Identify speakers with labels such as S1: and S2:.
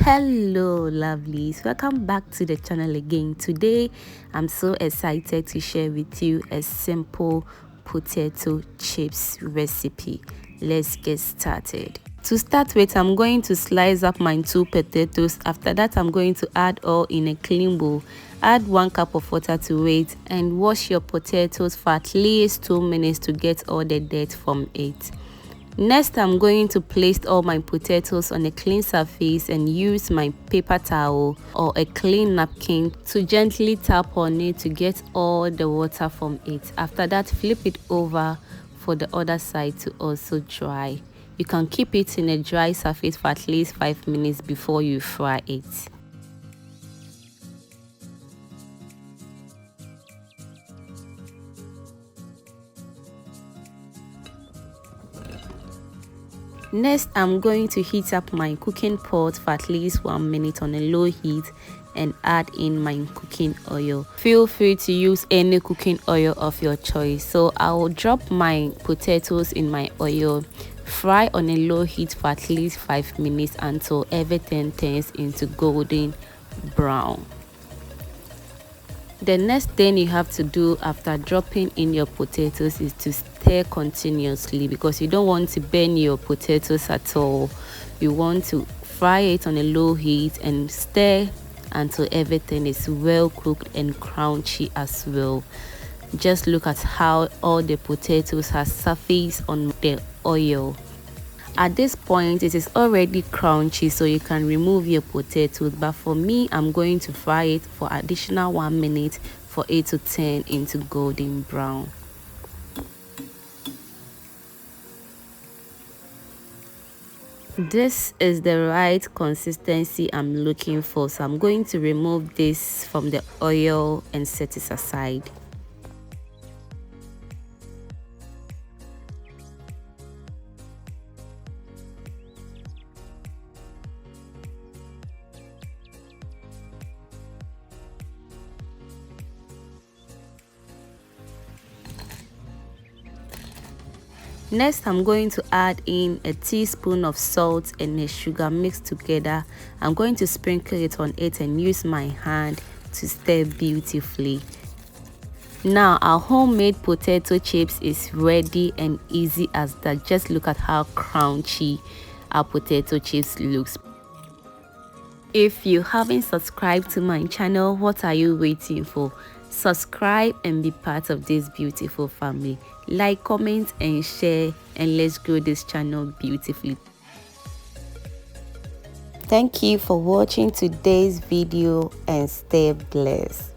S1: Hello lovelies, welcome back to the channel again. Today I'm so excited to share with you a simple potato chips recipe. Let's get started. To start with, I'm going to slice up my 2 potatoes. After that, I'm going to add all in a clean bowl. Add 1 cup of water to it and wash your potatoes for at least 2 minutes to get all the dirt from it. Next, I'm going to place all my potatoes on a clean surface and use my paper towel or a clean napkin to gently tap on it to get all the water from it. After that, flip it over for the other side to also dry. You can keep it in a dry surface for at least 5 minutes before you fry it. Next, I'm going to heat up my cooking pot for at least 1 minute on a low heat and add in my cooking oil. Feel free to use any cooking oil of your choice. So I will drop my potatoes in my oil, fry on a low heat for at least 5 minutes until everything turns into golden brown. The next thing you have to do after dropping in your potatoes is to stir continuously, because you don't want to burn your potatoes at all. You want to fry it on a low heat and stir until everything is well cooked and crunchy as well. Just look at how all the potatoes have surfaced on the oil. At this point, it is already crunchy, so you can remove your potatoes, but for me, I'm going to fry it for additional 1 minute for it to turn into golden brown. This is the right consistency I'm looking for, so I'm going to remove this from the oil and set it aside. Next, I'm going to add in a teaspoon of salt and a sugar mixed together. I'm going to sprinkle it on it and use my hand to stir beautifully. Now our homemade potato chips is ready and easy as that. Just look at how crunchy our potato chips looks. If you haven't subscribed to my channel, what are you waiting for? Subscribe and be part of this beautiful family. Like, comment and share, and let's grow this channel beautifully. Thank you for watching today's video and stay blessed.